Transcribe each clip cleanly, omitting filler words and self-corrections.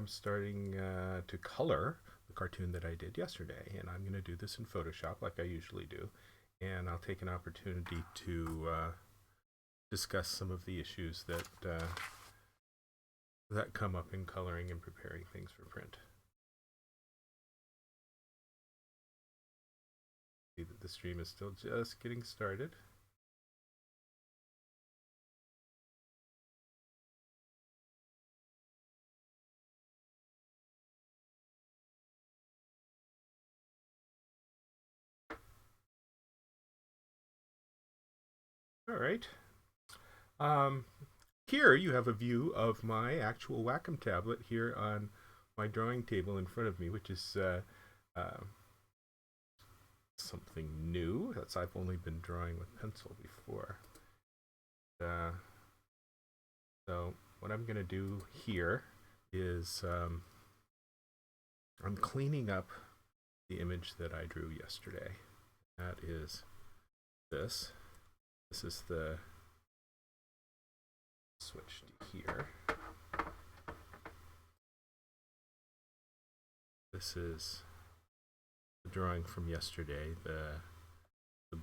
I'm starting to color the cartoon that I did yesterday, and I'm going to do this in Photoshop like I usually do, and I'll take an opportunity to discuss some of the issues that come up in coloring and preparing things for print. See that the stream is still just getting started. All right. Here you have a view of my actual Wacom tablet here on my drawing table in front of me, which is something new. That's I've only been drawing with pencil before. So what I'm going to do here is I'm cleaning up the image that I drew yesterday. That is this. This is the switch to here. This is the drawing from yesterday. The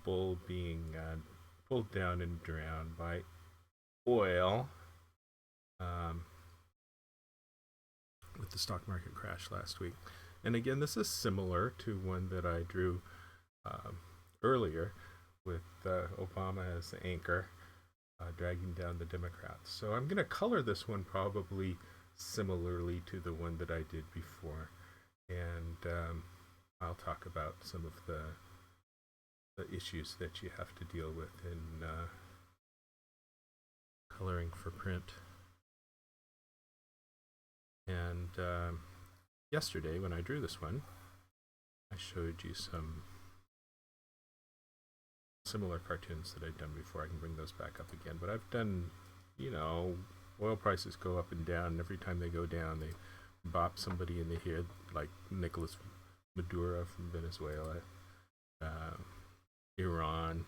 bull being pulled down and drowned by oil with the stock market crash last week. And again, this is similar to one that I drew earlier with Obama as the anchor dragging down the Democrats. So I'm going to color this one probably similarly to the one that I did before. And I'll talk about some of the issues that you have to deal with in coloring for print. And yesterday when I drew this one, I showed you some similar cartoons that I'd done before. I can bring those back up again, but I've done, oil prices go up and down, and every time they go down they bop somebody in the head, like Nicolas Maduro from Venezuela, Iran.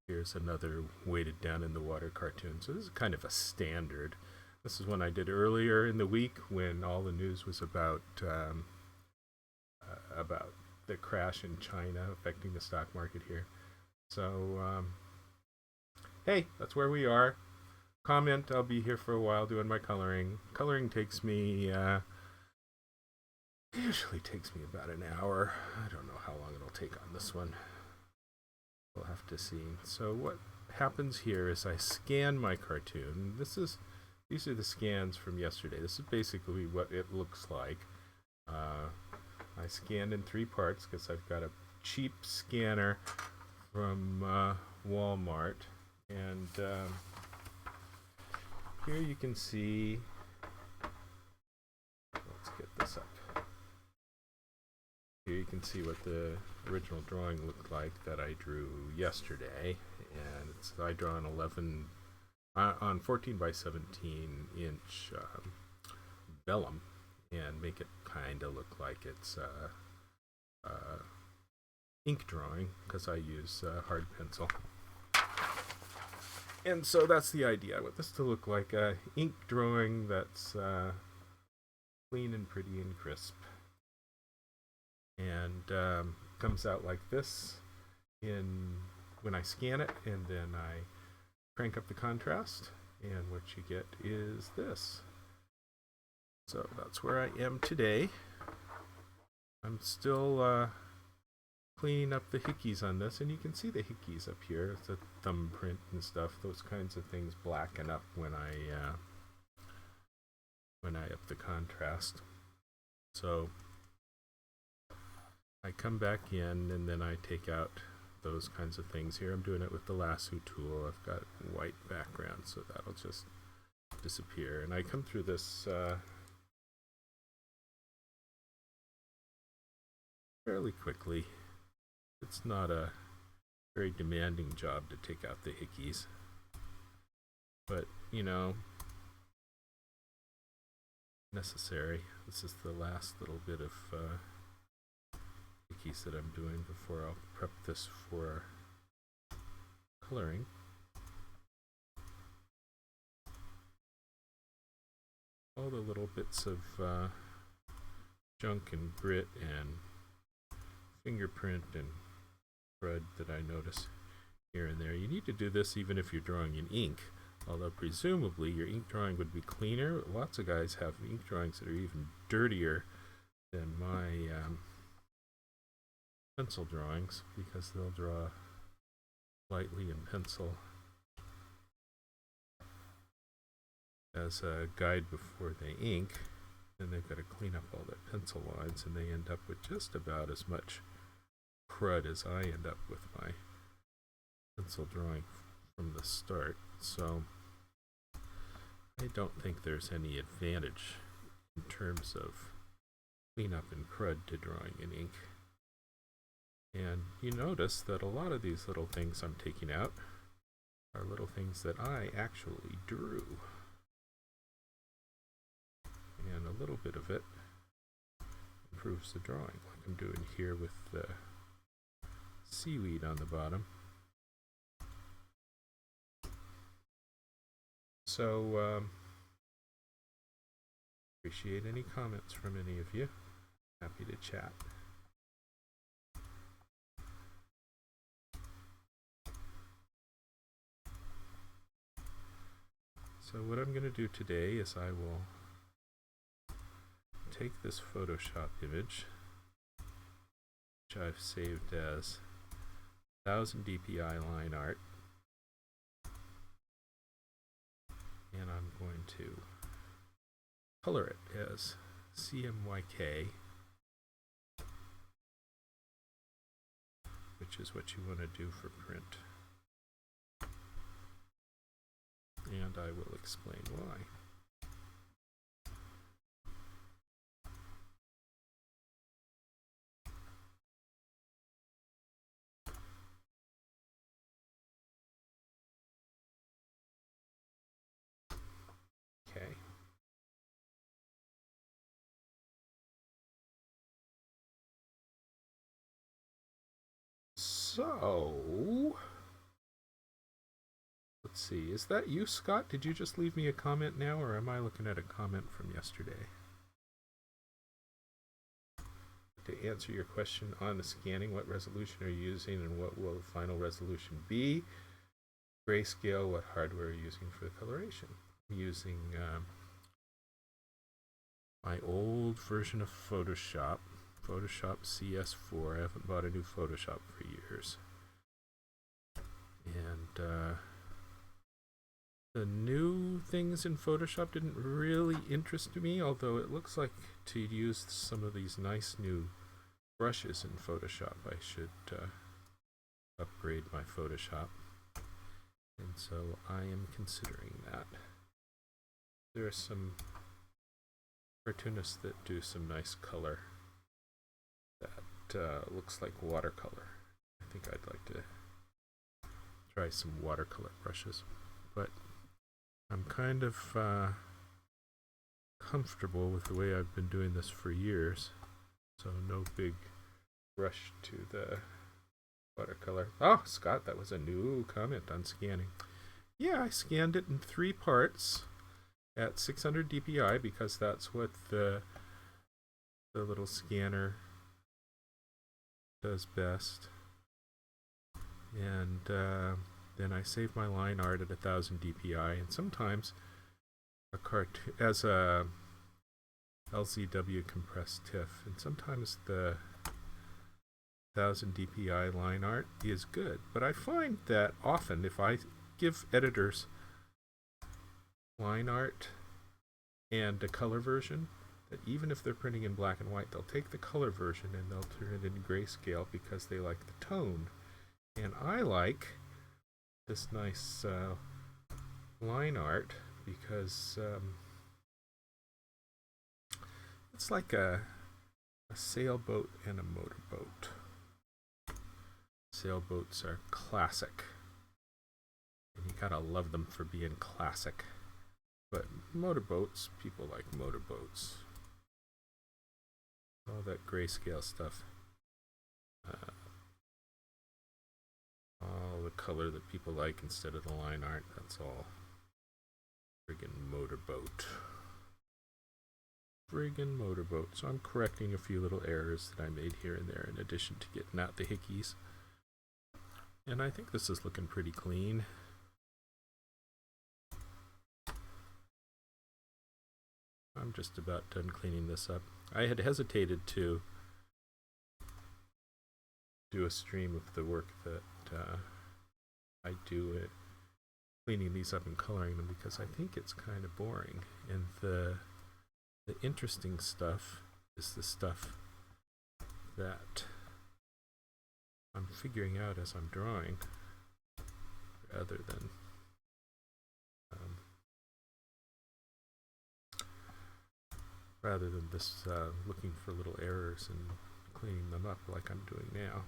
Here's another weighted down in the water cartoon. So this is kind of a standard. This is one I did earlier in the week when all the news was about the crash in China affecting the stock market here. So, hey, that's where we are. Comment, I'll be here for a while doing my coloring. Coloring takes me, usually takes me about an hour. I don't know how long it'll take on this one. We'll have to see. So what happens here is I scan my cartoon. These are the scans from yesterday. This is basically what it looks like. I scanned in 3 parts because I've got a cheap scanner from Walmart, and here you can see, let's get this up. Here you can see what the original drawing looked like that I drew yesterday, and I draw on 14 by 17 inch vellum and make it kind of look like it's ink drawing because I use hard pencil. And so that's the idea. I want this to look like a ink drawing that's clean and pretty and crisp. And comes out like this when I scan it, and then I crank up the contrast, and what you get is this. So that's where I am today. I'm still cleaning up the hickeys on this, and you can see the hickeys up here, the thumbprint and stuff. Those kinds of things blacken up when I up the contrast. So I come back in, and then I take out those kinds of things. Here I'm doing it with the lasso tool. I've got white background, so that'll just disappear. And I come through this fairly quickly. It's not a very demanding job to take out the hickeys, but necessary. This is the last little bit of hickeys that I'm doing before I'll prep this for coloring. all the little bits of junk and grit and fingerprint and crud that I notice here and there. You need to do this even if you're drawing in ink, although presumably your ink drawing would be cleaner. Lots of guys have ink drawings that are even dirtier than my pencil drawings, because they'll draw lightly in pencil as a guide before they ink, and they've got to clean up all their pencil lines, and they end up with just about as much crud as I end up with my pencil drawing from the start. So I don't think there's any advantage in terms of cleanup and crud to drawing in ink. And you notice that a lot of these little things I'm taking out are little things that I actually drew. And a little bit of it improves the drawing, like I'm doing here with the seaweed on the bottom. So, appreciate any comments from any of you. Happy to chat. So what I'm going to do today is I will take this Photoshop image, which I've saved as 1000 dpi line art, and I'm going to color it as CMYK, which is what you want to do for print. And I will explain why. Okay. So, let's see. Is that you, Scott? Did you just leave me a comment now, or am I looking at a comment from yesterday? To answer your question on the scanning, what resolution are you using and what will the final resolution be? Grayscale, what hardware are you using for the coloration? I'm using my old version of Photoshop, Photoshop CS4. I haven't bought a new Photoshop for years. And the new things in Photoshop didn't really interest me, although it looks like to use some of these nice new brushes in Photoshop, I should upgrade my Photoshop. And so I am considering that. There are some cartoonists that do some nice color that looks like watercolor. I think I'd like to try some watercolor brushes, but I'm kind of comfortable with the way I've been doing this for years, so no big rush to the watercolor. Oh, Scott, that was a new comment on scanning. Yeah, I scanned it in 3 parts at 600 dpi because that's what the little scanner does best. And then I save my line art at 1000 dpi, and sometimes a cartoon as a LZW compressed TIFF, and sometimes the 1000 dpi line art is good. But I find that often if I give editors line art and a color version, that even if they're printing in black and white, they'll take the color version and they'll turn it in grayscale because they like the tone. And I like this nice line art because it's like a sailboat and a motorboat. Sailboats are classic, and you gotta love them for being classic. But motorboats, people like motorboats. All that grayscale stuff. All the color that people like instead of the line art, that's all friggin' motorboat. friggin' motorboat. So I'm correcting a few little errors that I made here and there in addition to getting out the hickeys. And I think this is looking pretty clean. I'm just about done cleaning this up. I had hesitated to do a stream of the work that I do cleaning these up and coloring them because I think it's kind of boring. And the interesting stuff is the stuff that I'm figuring out as I'm drawing, rather than this looking for little errors and cleaning them up like I'm doing now.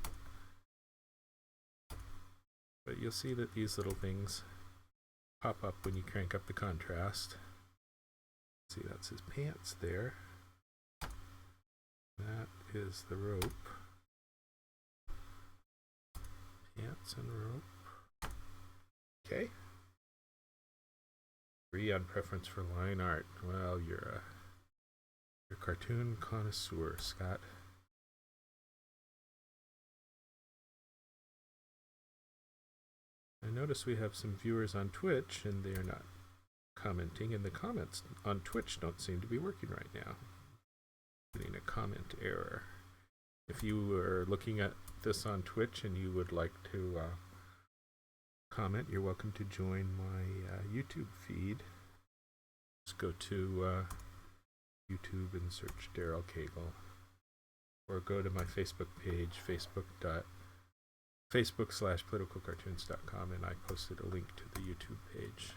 But you'll see that these little things pop up when you crank up the contrast. See, that's his pants there. That is the rope. Pants and rope. Okay. Agree on preference for line art. Well, you're a cartoon connoisseur, Scott. I notice we have some viewers on Twitch and they are not commenting, and the comments on Twitch don't seem to be working right now. Getting a comment error. If you are looking at this on Twitch and you would like to comment, you're welcome to join my YouTube feed. Just go to YouTube and search Daryl Cagle, or go to my Facebook page, facebook.com/politicalcartoons.com, and I posted a link to the YouTube page.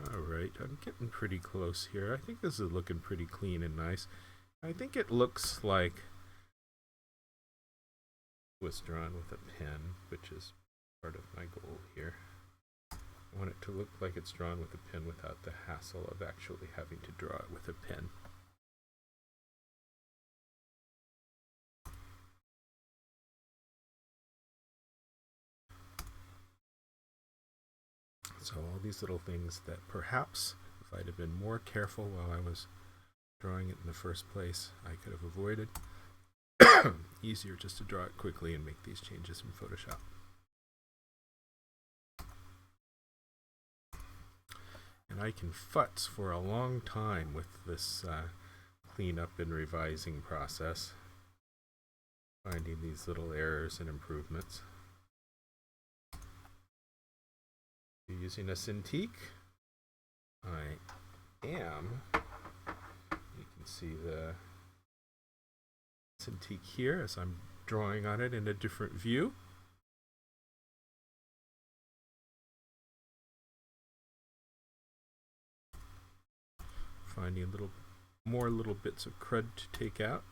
Alright, I'm getting pretty close here. I think this is looking pretty clean and nice. I think it looks like it was drawn with a pen, which is part of my goal here. I want it to look like it's drawn with a pen without the hassle of actually having to draw it with a pen. So all these little things that perhaps, if I'd have been more careful while I was drawing it in the first place, I could have avoided. Easier just to draw it quickly and make these changes in Photoshop. And I can futz for a long time with this cleanup and revising process, finding these little errors and improvements. You're using a Cintiq? I am. You can see the Cintiq here as I'm drawing on it in a different view. Finding more little bits of crud to take out.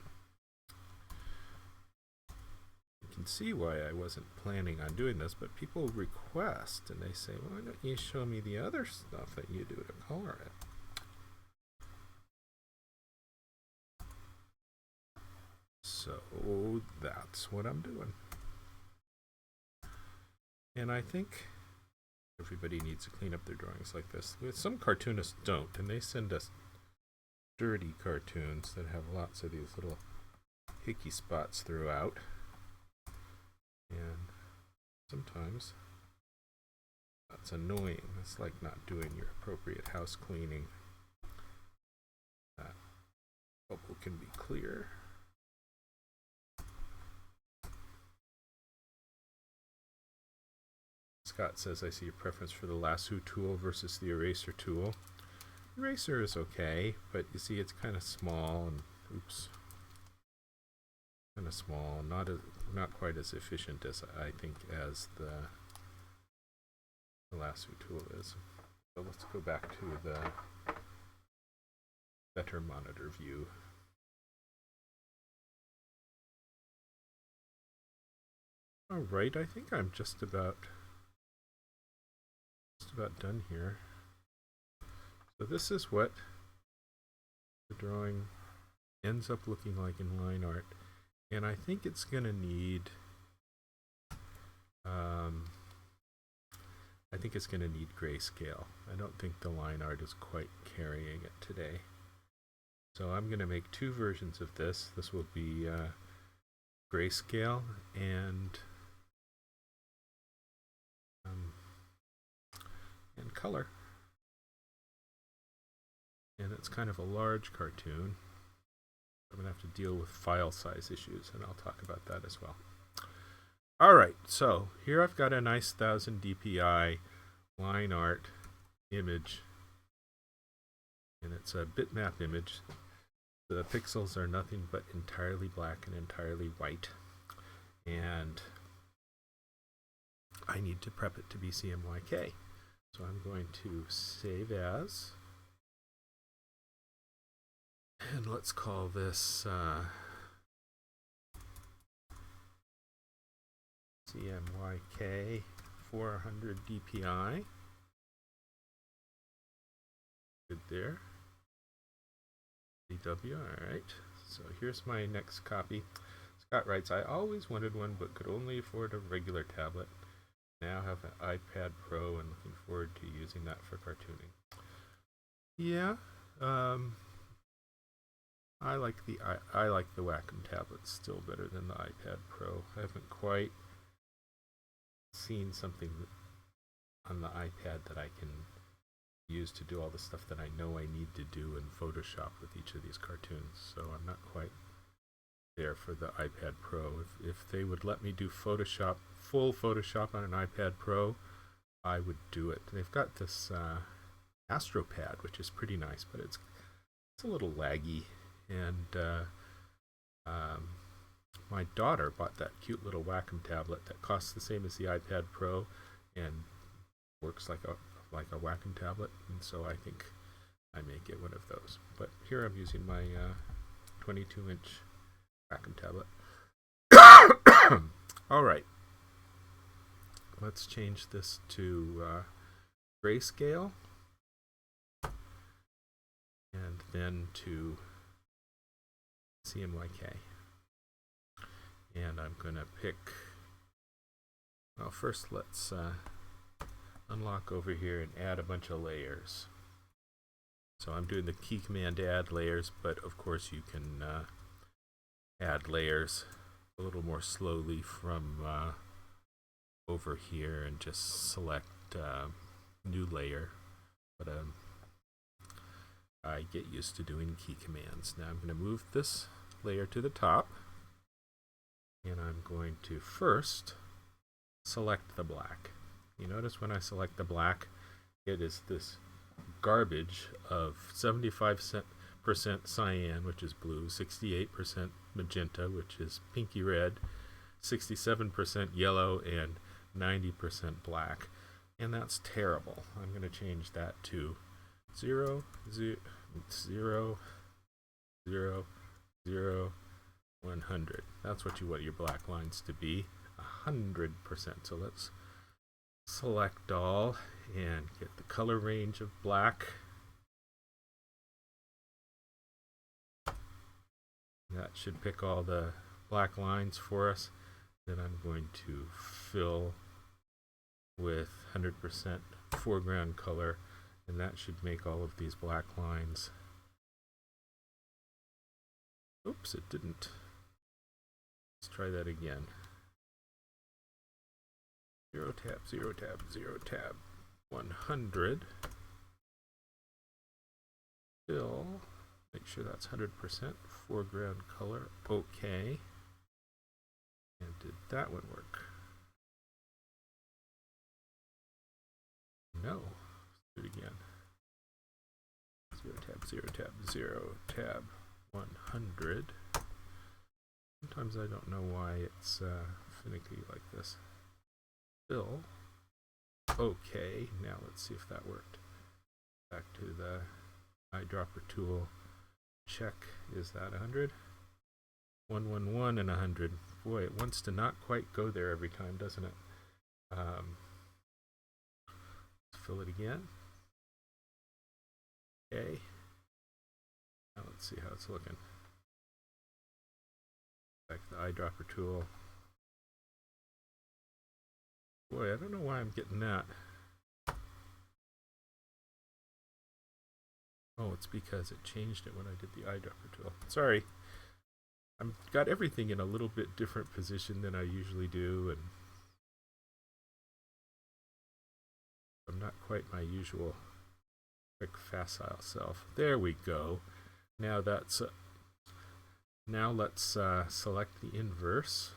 You can see why I wasn't planning on doing this, but people request and they say, why don't you show me the other stuff that you do to color it? So that's what I'm doing. And I think everybody needs to clean up their drawings like this. Some cartoonists don't, and they send us dirty cartoons that have lots of these little hickey spots throughout. And sometimes that's annoying. It's like not doing your appropriate house cleaning. That bubble can be clear. Scott says, I see a preference for the lasso tool versus the eraser tool. Eraser is okay, but you see it's kind of small and kind of small, not quite as efficient as I think as the lasso tool is. So let's go back to the better monitor view. All right, I think I'm just about done here. So this is what the drawing ends up looking like in line art, and I think it's going to need I think it's going to need grayscale. I don't think the line art is quite carrying it today. So I'm going to make two versions of this. This will be grayscale and color. And it's kind of a large cartoon. I'm going to have to deal with file size issues, and I'll talk about that as well. Alright, so here I've got a nice 1000 dpi line art image, and it's a bitmap image. The pixels are nothing but entirely black and entirely white, and I need to prep it to be CMYK. So I'm going to save as, and let's call this CMYK 400 dpi. Good there. DW, alright. So here's my next copy. Scott writes, I always wanted one but could only afford a regular tablet. Now have an iPad Pro and looking forward to using that for cartooning. Yeah, I like the Wacom tablet still better than the iPad Pro. I haven't quite seen something on the iPad that I can use to do all the stuff that I know I need to do in Photoshop with each of these cartoons. So I'm not quite there for the iPad Pro. If they would let me do Photoshop, full Photoshop on an iPad Pro, I would do it. They've got this AstroPad, which is pretty nice, but it's a little laggy. And my daughter bought that cute little Wacom tablet that costs the same as the iPad Pro and works like a Wacom tablet, and so I think I may get one of those. But here I'm using my 22-inch Wacom tablet. Alright, let's change this to grayscale, and then to CMYK. And I'm going to pick, well, first let's unlock over here and add a bunch of layers. So I'm doing the key command to add layers, but of course you can add layers a little more slowly from over here and just select new layer. But I get used to doing key commands. Now I'm going to move this layer to the top, and I'm going to first select the black. You notice when I select the black, it is this garbage of 75% cyan, which is blue, 68% magenta, which is pinky red, 67% yellow, and 90% black. And that's terrible. I'm going to change that to 0, 0, 0, 0, 0, 100. That's what you want your black lines to be, 100%. So let's select all and get the color range of black. That should pick all the black lines for us. Then I'm going to fill with 100% foreground color, and that should make all of these black lines. Oops, it didn't. Let's try that again. 0 tab, 0 tab, 0 tab, 100. Fill. Make sure that's 100% foreground color. OK. And did that one work? No. Let's do it again. 0 tab, 0 tab, 0 tab, 100. Sometimes I don't know why it's finicky like this. Fill. OK. Now let's see if that worked. Back to the eyedropper tool. Check. Is that 100? 111 and 100. Boy, it wants to not quite go there every time, doesn't it? Let's fill it again. Okay. Now let's see how it's looking. Back to the eyedropper tool. Boy, I don't know why I'm getting that. Oh, it's because it changed it when I did the eyedropper tool. Sorry. I've got everything in a little bit different position than I usually do, and I'm not quite my usual quick facile self. There we go. Now that's now let's select the inverse,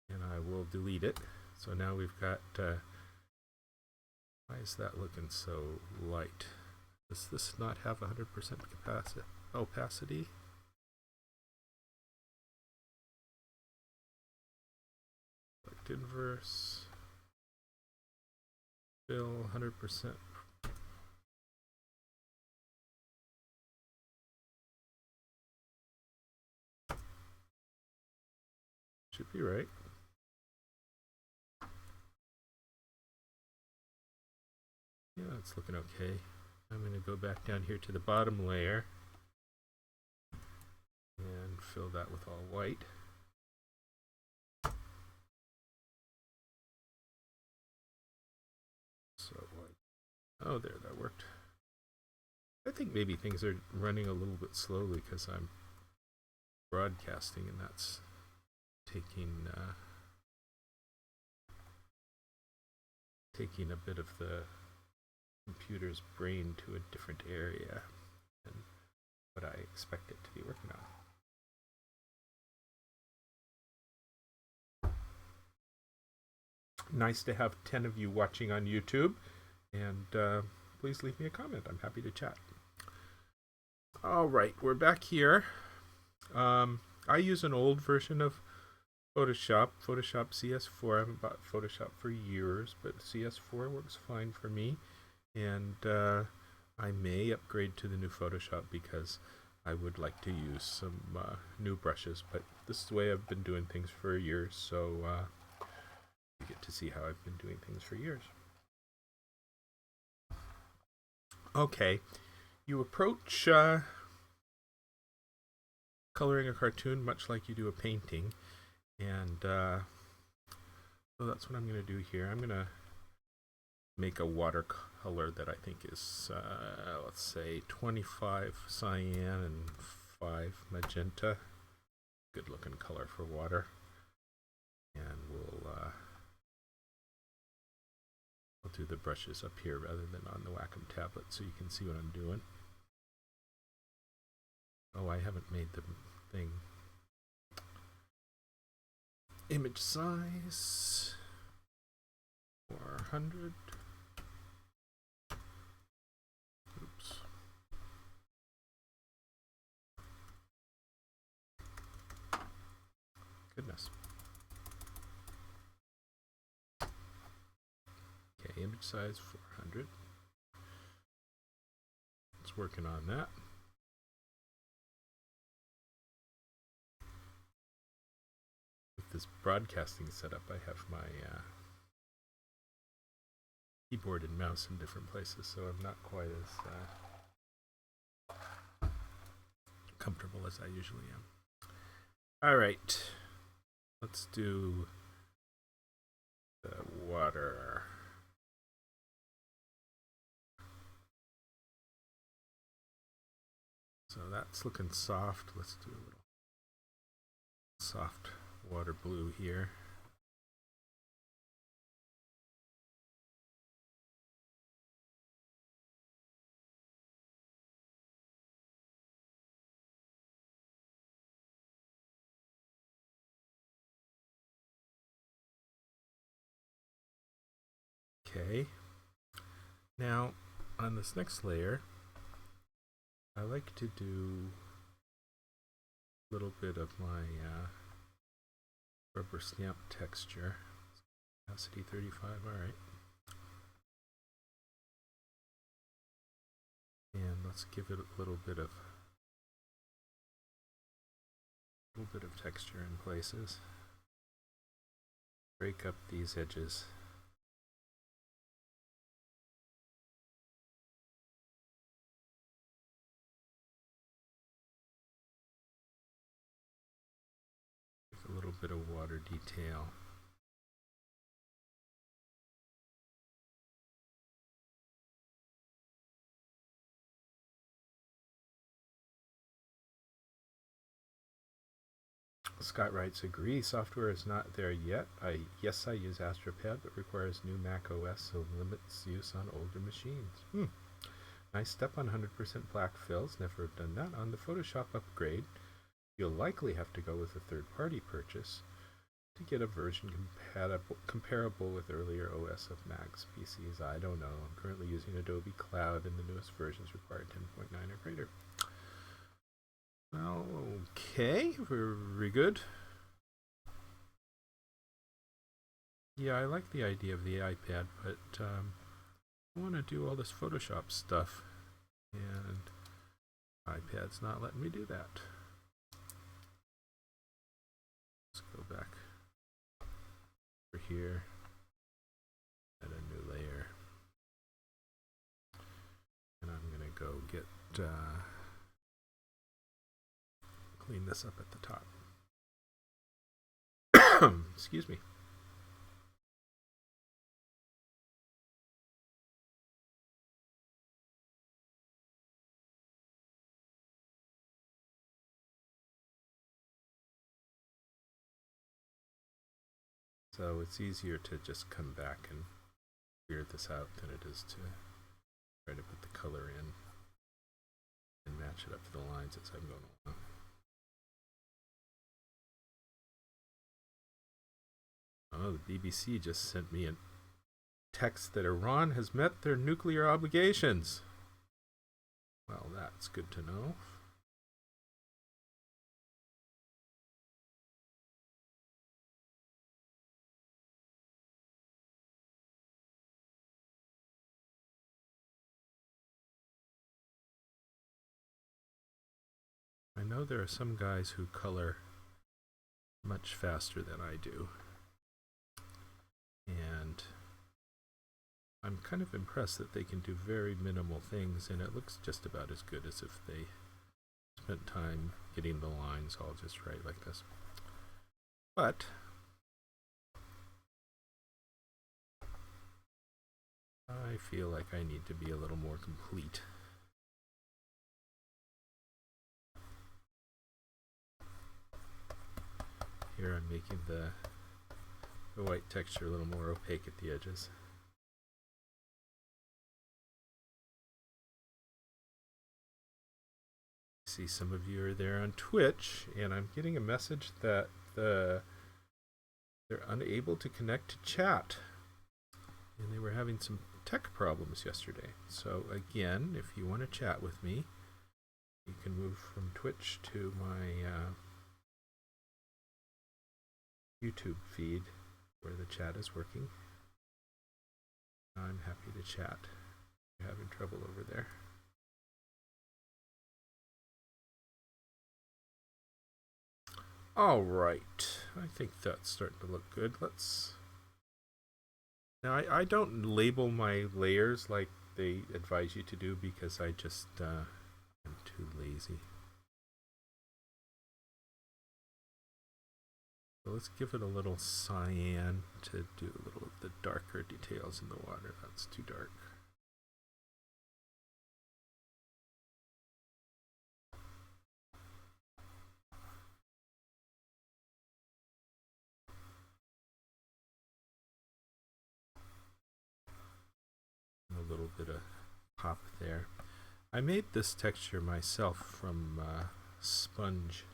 and I will delete it. So now we've got why is that looking so light? Does this not have 100% capacity opacity? Select inverse, fill 100%. Should be right. Yeah, it's looking okay. I'm going to go back down here to the bottom layer and fill that with all white. So white. Oh, there, that worked. I think maybe things are running a little bit slowly because I'm broadcasting, and that's taking taking a bit of the computer's brain to a different area than what I expect it to be working on. Nice to have 10 of you watching on YouTube, and please leave me a comment. I'm happy to chat. All right, we're back here. I use an old version of Photoshop CS4. I haven't bought Photoshop for years, but CS4 works fine for me. And I may upgrade to the new Photoshop because I would like to use some new brushes. But this is the way I've been doing things for years, so you get to see how I've been doing things for years. Okay, you approach coloring a cartoon much like you do a painting, and so that's what I'm going to do here. I'm going to make a watercolor that I think is, let's say, 25 cyan and 5 magenta. Good looking color for water. And we'll do the brushes up here rather than on the Wacom tablet so you can see what I'm doing. Oh, I haven't made the thing. Image size 400. Oops. Goodness. Okay, image size 400. It's working on that. With this broadcasting setup, I have my keyboard and mouse in different places, so I'm not quite as comfortable as I usually am. All right, let's do the water. So that's looking soft. Let's do a little soft water blue here. Okay, now on this next layer, I like to do a little bit of my rubber stamp texture. Opacity 35, alright. And let's give it a little bit of texture in places. Break up these edges. A little bit of water detail. Scott writes, agree, software is not there yet. Yes, I use AstroPad, but requires new Mac OS, so limits use on older machines. Nice step on 100% black fills. Never have done that. On the Photoshop upgrade, you'll likely have to go with a third-party purchase to get a version comparable with earlier OS of Mac's PCs. I don't know. I'm currently using Adobe Cloud, and the newest versions require 10.9 or greater. Well, okay, very good. Yeah, I like the idea of the iPad, but I want to do all this Photoshop stuff, and iPad's not letting me do that. Let's go back over here, add a new layer, and I'm going to go get clean this up at the top. Excuse me. So it's easier to just come back and figure this out than it is to try to put the color in and match it up to the lines as I'm going along. Oh, the BBC just sent me a text that Iran has met their nuclear obligations. Well, that's good to know. I know there are some guys who color much faster than I do, and I'm kind of impressed that they can do very minimal things, and it looks just about as good as if they spent time getting the lines all just right like this. But I feel like I need to be a little more complete. Here I'm making the white texture a little more opaque at the edges. I see some of you are there on Twitch, and I'm getting a message that they're unable to connect to chat, and they were having some tech problems yesterday. So again, if you want to chat with me, you can move from Twitch to my YouTube feed where the chat is working. I'm happy to chat. You're having trouble over there. All right, I think that's starting to look good. Now I don't label my layers like they advise you to do because I just I'm too lazy. So let's give it a little cyan to do a little of the darker details in the water. That's too dark. A little bit of pop there. I made this texture myself from sponge,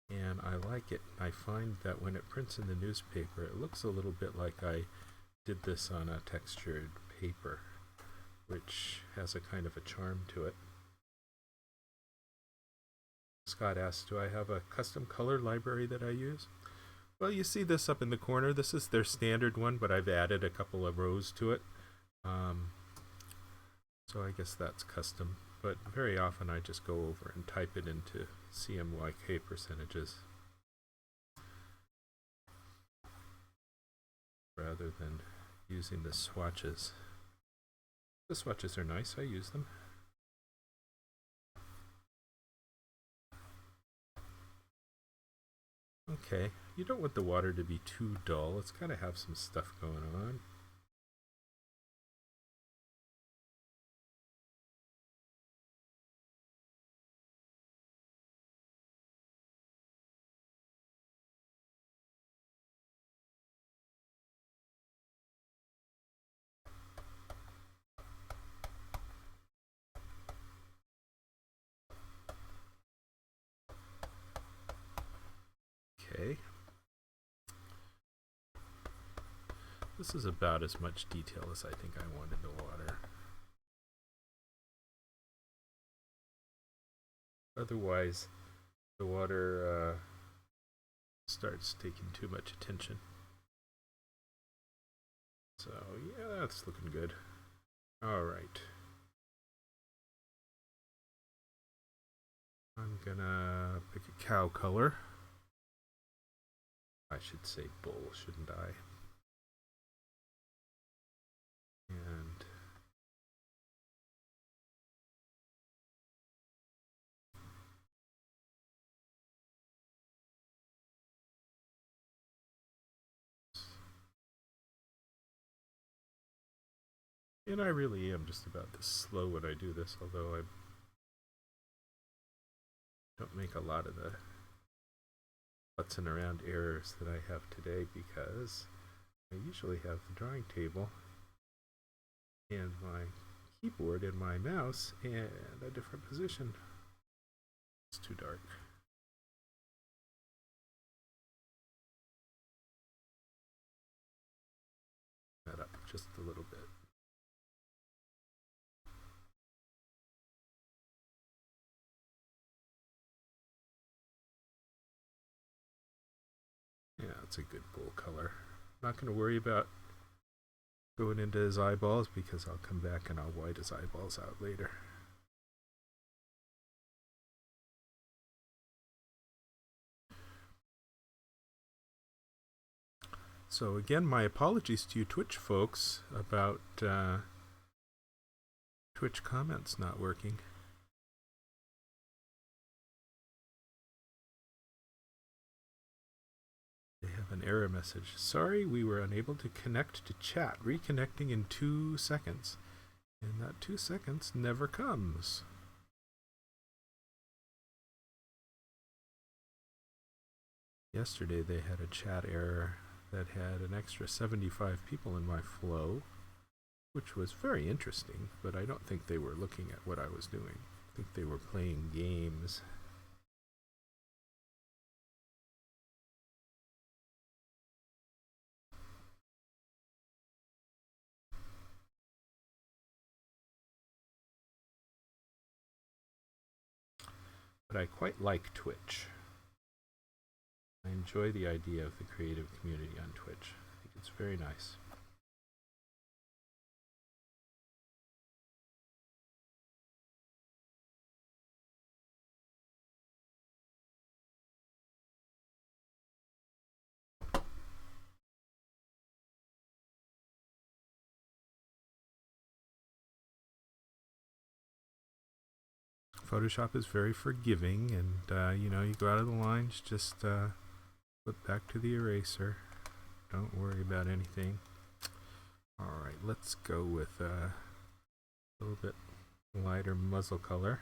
and I like it. I find that when it prints in the newspaper, it looks a little bit like I did this on a textured paper, which has a kind of a charm to it. Scott asks, do I have a custom color library that I use? Well, you see this up in the corner. This is their standard one, but I've added a couple of rows to it. So I guess that's custom, but very often I just go over and type it into CMYK percentages rather than using the swatches. The swatches are nice, I use them. Okay, you don't want the water to be too dull. It's got to have some stuff going on. This is about as much detail as I think I want in the water. Otherwise, the water starts taking too much attention. So, yeah, that's looking good. Alright. I'm gonna pick a cow color. I should say bull, shouldn't I? And I really am just about this slow when I do this, although I don't make a lot of the butzing around errors that I have today because I usually have the drawing table and my keyboard and my mouse in a different position. It's too dark. That up just a little bit. Yeah, it's a good bull color. I'm not going to worry about going into his eyeballs because I'll come back and I'll white his eyeballs out later. So again, my apologies to you Twitch folks about Twitch comments not working. They have an error message. Sorry, we were unable to connect to chat. Reconnecting in 2 seconds. And that 2 seconds never comes. Yesterday they had a chat error that had an extra 75 people in my flow, which was very interesting, but I don't think they were looking at what I was doing. I think they were playing games. But I quite like Twitch. I enjoy the idea of the creative community on Twitch. I think it's very nice. Photoshop is very forgiving, and you go out of the lines, just flip back to the eraser. Don't worry about anything. Alright, let's go with a little bit lighter muzzle color.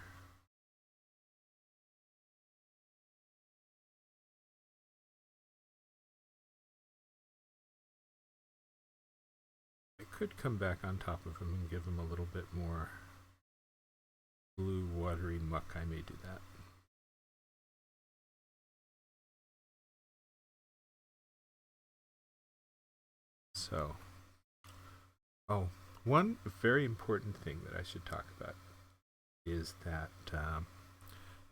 I could come back on top of him and give him a little bit more blue watery muck. I may do that. So, one very important thing that I should talk about is that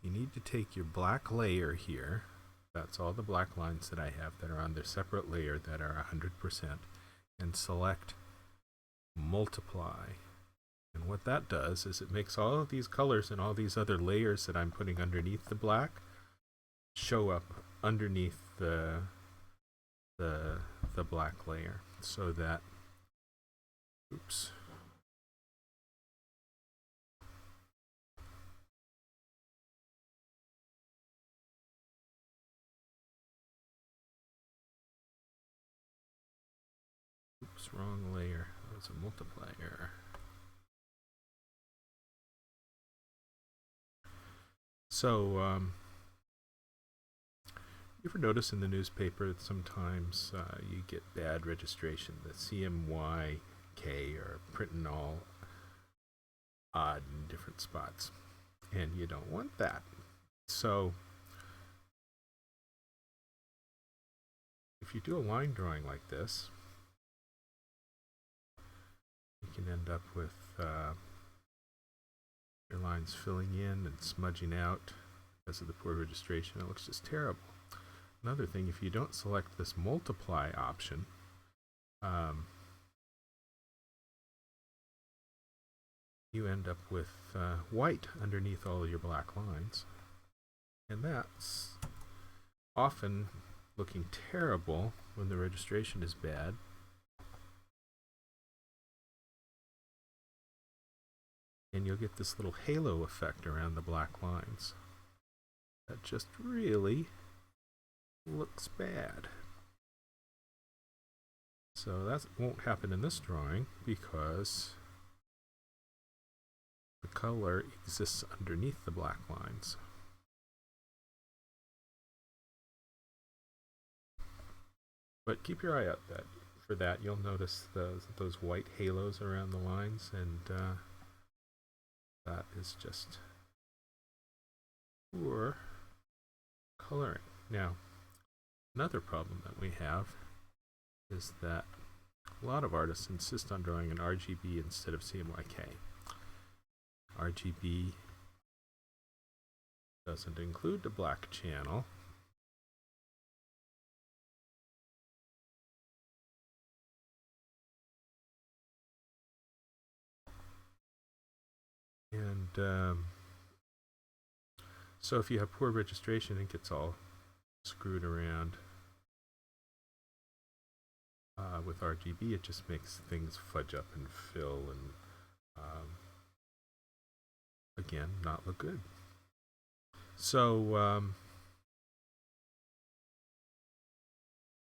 you need to take your black layer here. That's all the black lines that I have that are on their separate layer that are 100%, and select multiply. And what that does is it makes all of these colors and all these other layers that I'm putting underneath the black show up underneath the black layer, so that oops. Oops, wrong layer. That was a multiplier. So, you ever notice in the newspaper that sometimes you get bad registration? The CMYK are printing all odd in different spots, and you don't want that. So, if you do a line drawing like this, end up with your lines filling in and smudging out because of the poor registration. It looks just terrible. Another thing, if you don't select this multiply option, you end up with white underneath all of your black lines. And that's often looking terrible when the registration is bad. And you'll get this little halo effect around the black lines. That just really looks bad. So that won't happen in this drawing because the color exists underneath the black lines. But keep your eye out for that. You'll notice those white halos around the lines, and that is just poor coloring. Now, another problem that we have is that a lot of artists insist on drawing an RGB instead of CMYK. RGB doesn't include the black channel. And so if you have poor registration, it gets all screwed around. With RGB, it just makes things fudge up and fill and, again, not look good. So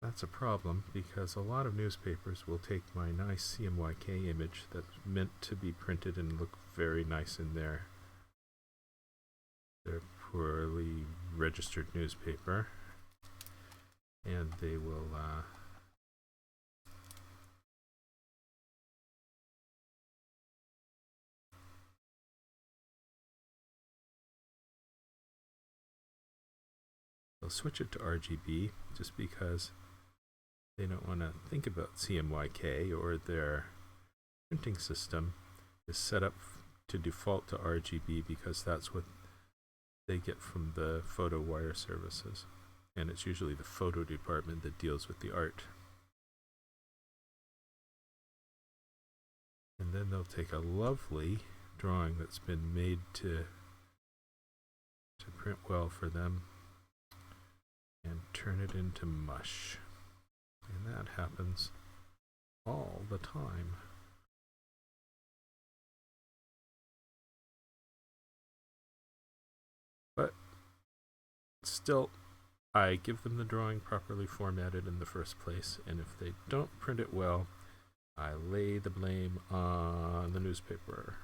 that's a problem, because a lot of newspapers will take my nice CMYK image that's meant to be printed and look very nice in their poorly registered newspaper, and they will they'll switch it to RGB just because they don't want to think about CMYK, or their printing system is set up to default to RGB because that's what they get from the photo wire services. And it's usually the photo department that deals with the art. And then they'll take a lovely drawing that's been made to print well for them and turn it into mush. And that happens all the time. But still, I give them the drawing properly formatted in the first place, and if they don't print it well, I lay the blame on the newspaper.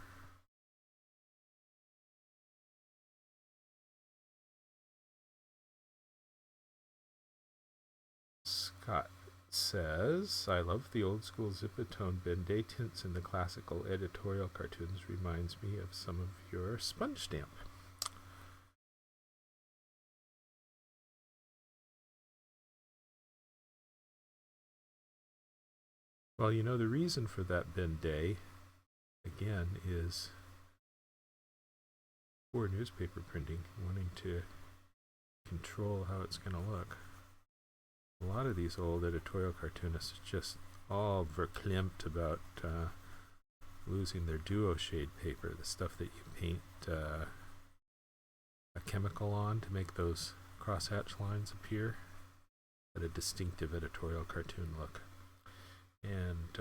Scott says, I love the old school zip-a-tone Ben-Day tints in the classical editorial cartoons. Reminds me of some of your sponge stamp. Well, you know, the reason for that Ben-Day, again, is poor newspaper printing, wanting to control how it's going to look. A lot of these old editorial cartoonists are just all verklempt about losing their duo shade paper, the stuff that you paint a chemical on to make those crosshatch lines appear at a distinctive editorial cartoon look. And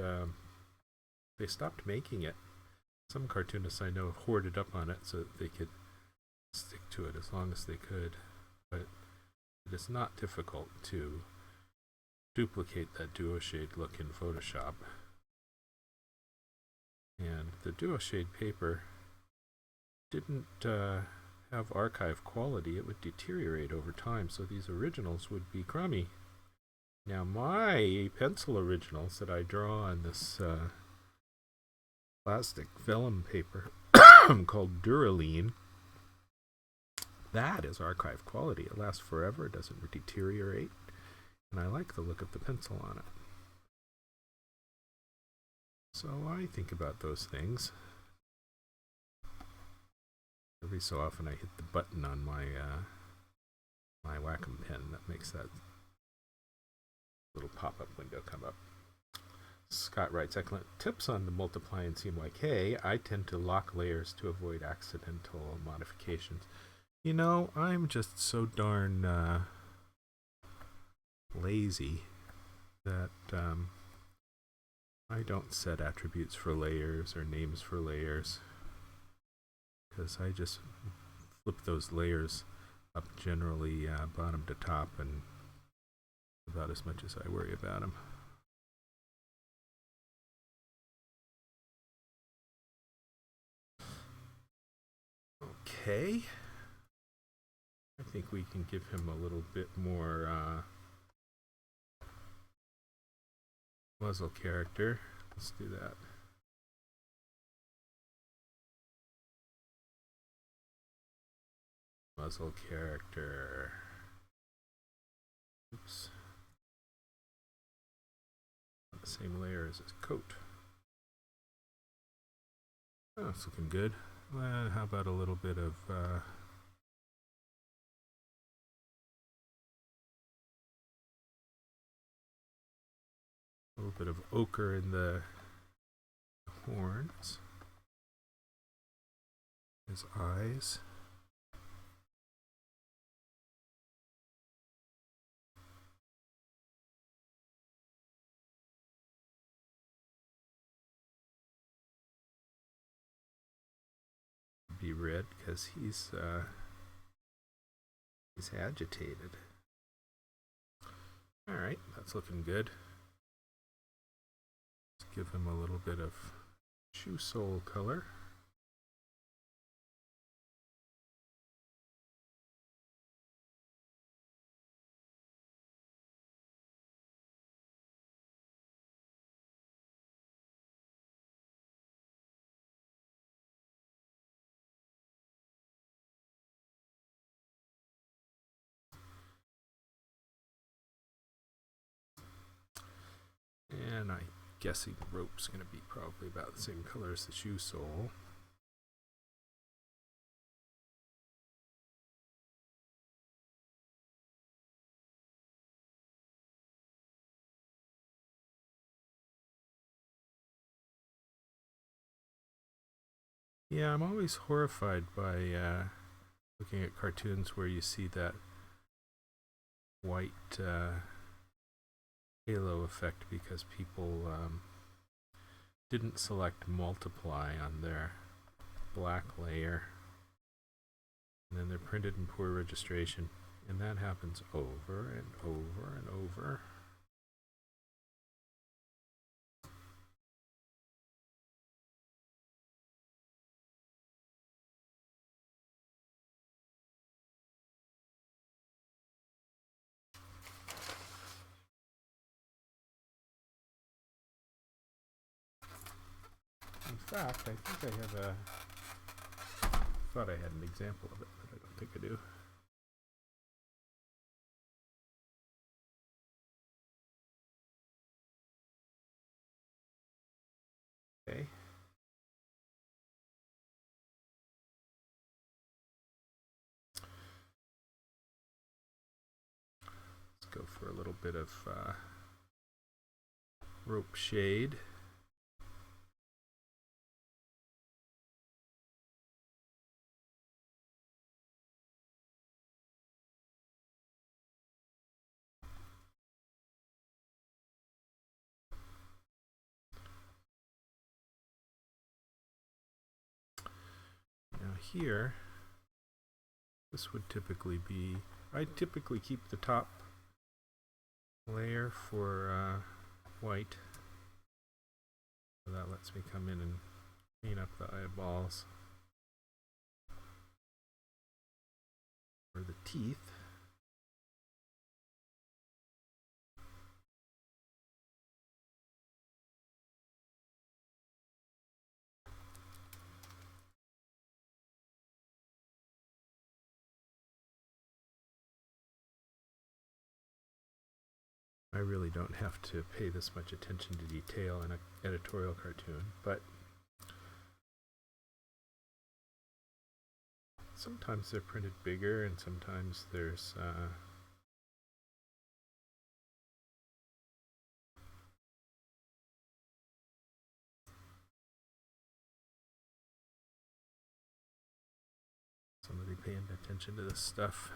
they stopped making it. Some cartoonists I know hoarded up on it so that they could stick to it as long as they could, but it is not difficult to duplicate that duo shade look in Photoshop. And the duo shade paper didn't have archive quality. It would deteriorate over time, so these originals would be crummy. Now my pencil originals that I draw on this plastic vellum paper called Daryl, that is archive quality. It lasts forever, it doesn't deteriorate, and I like the look of the pencil on it. So I think about those things. Every so often I hit the button on my my Wacom pen that makes that little pop-up window come up. Scott writes, excellent tips on the multiply and CMYK. I tend to lock layers to avoid accidental modifications. You know, I'm just so darn lazy that I don't set attributes for layers or names for layers, because I just flip those layers up generally bottom to top, and about as much as I worry about them. Okay, I think we can give him a little bit more muzzle character. Let's do that. Muzzle character. Oops. Not the same layer as his coat. Oh, it's looking good. How about a little bit of a little bit of ochre in the horns, his eyes. Be red because he's agitated. All right, that's looking good. Let's give him a little bit of shoe sole color. And I'm guessing the rope's going to be probably about the same color as the shoe sole. Yeah, I'm always horrified by looking at cartoons where you see that white halo effect because people didn't select multiply on their black layer, and then they're printed in poor registration, and that happens over and over and over. In fact, I think I have thought I had an example of it, but I don't think I do. Okay. Let's go for a little bit of rope shade. Now here, this would typically be, I typically keep the top layer for white. So that lets me come in and clean up the eyeballs or the teeth. I really don't have to pay this much attention to detail in an editorial cartoon, but sometimes they're printed bigger and sometimes there's somebody paying attention to this stuff.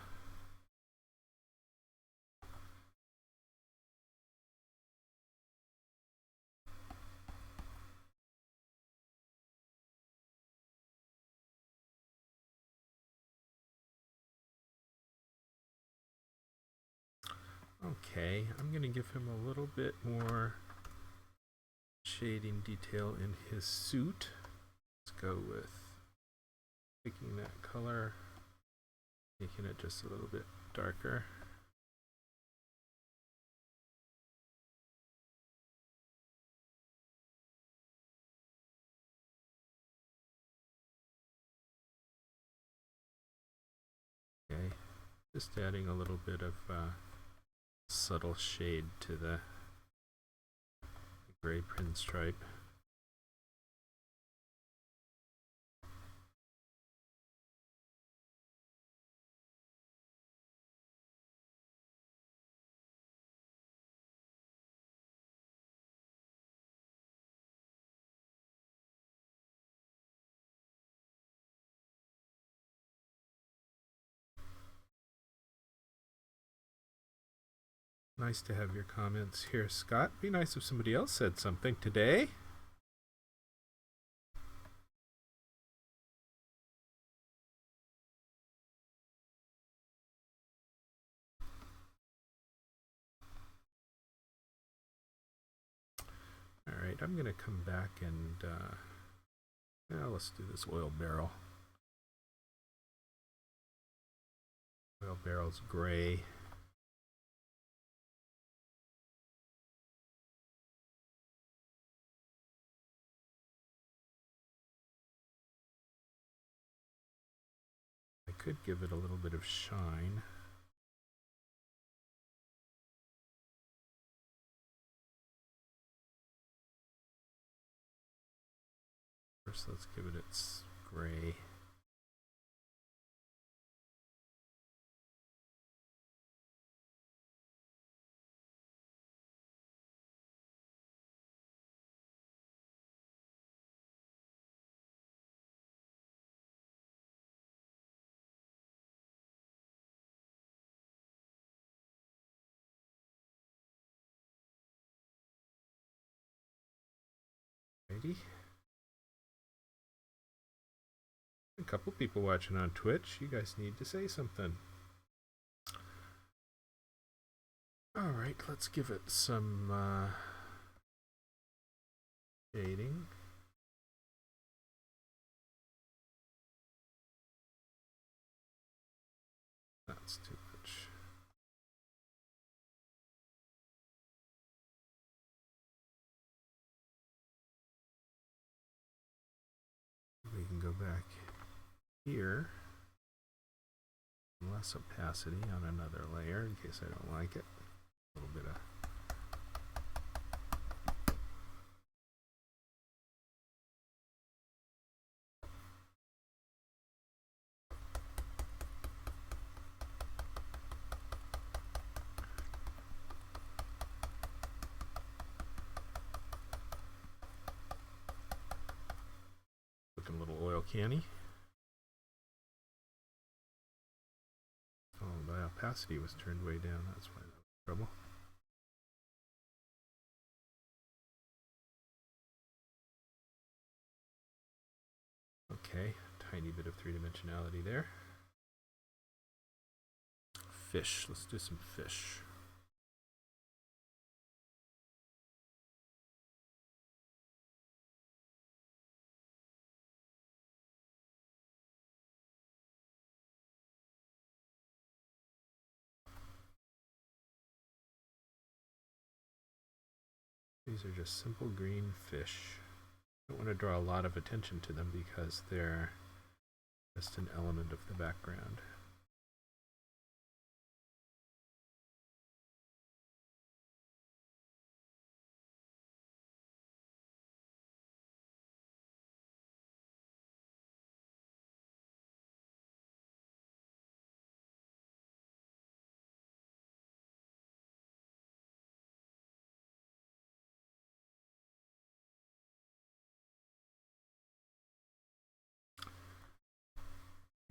Okay, I'm going to give him a little bit more shading detail in his suit. Let's go with taking that color, making it just a little bit darker. Okay, just adding a little bit of subtle shade to the gray pinstripe. Nice to have your comments here, Scott. Be nice if somebody else said something today. Alright, I'm going to come back and now let's do this oil barrel. Oil barrel's gray. I could give it a little bit of shine. First, let's give it its gray. Alrighty. A couple people watching on Twitch. You guys need to say something. Alright, let's give it some shading. That's too much. We can go back here. Less opacity on another layer in case I don't like it. A little bit of looking a little oil canny. Oh, the opacity was turned way down. That's why that was trouble. Okay, tiny bit of three-dimensionality there. Fish. Let's do some fish. These are just simple green fish. I don't want to draw a lot of attention to them because they're just an element of the background.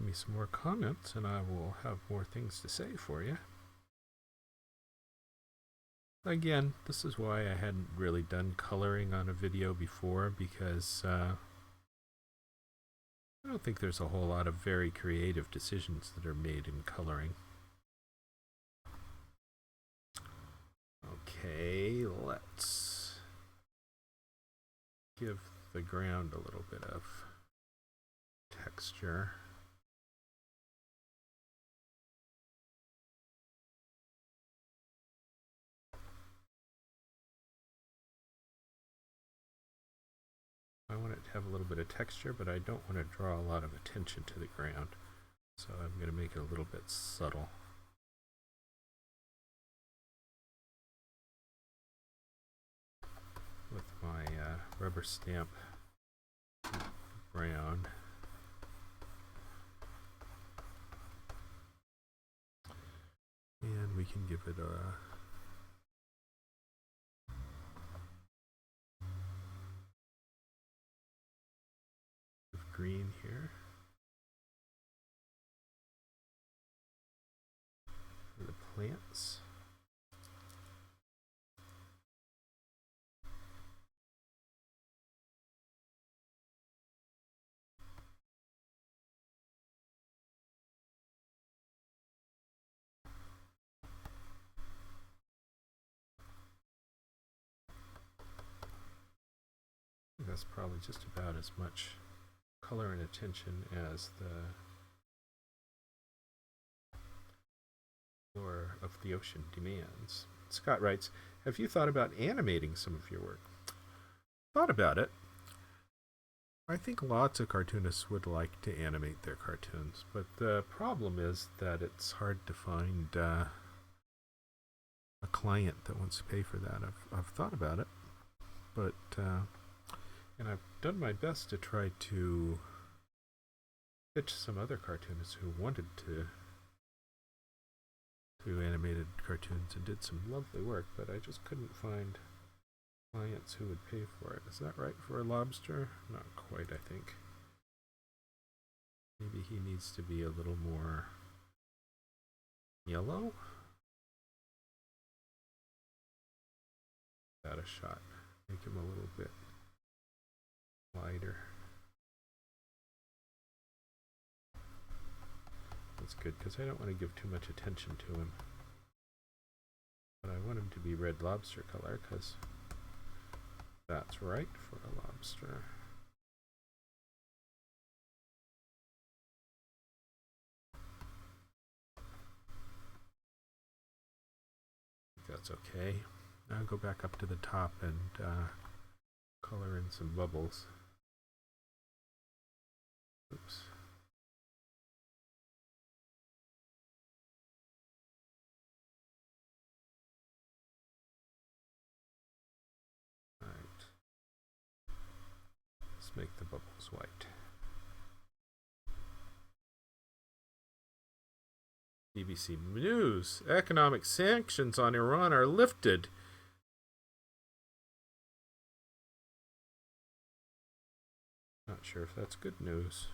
Give me some more comments and I will have more things to say for you. Again, this is why I hadn't really done coloring on a video before, because I don't think there's a whole lot of very creative decisions that are made in coloring. Okay, let's give the ground a little bit of texture. I want it to have a little bit of texture, but I don't want to draw a lot of attention to the ground. So I'm going to make it a little bit subtle. With my rubber stamp brown. And we can give it a green here for the plants. That's probably just about as much color and attention as the floor of the ocean demands. Scott writes, have you thought about animating some of your work? Thought about it. I think lots of cartoonists would like to animate their cartoons, but the problem is that it's hard to find a client that wants to pay for that. I've thought about it, but and I've done my best to try to pitch some other cartoonists who wanted to do animated cartoons and did some lovely work, but I just couldn't find clients who would pay for it. Is that right for a lobster? Not quite, I think. Maybe he needs to be a little more yellow. Got a shot. Make him a little bit lighter. That's good, because I don't want to give too much attention to him. But I want him to be red lobster color, because that's right for a lobster. That's okay. Now go back up to the top and color in some bubbles. Oops. Alright. Let's make the bubbles white. BBC News. Economic sanctions on Iran are lifted. Not sure if that's good news.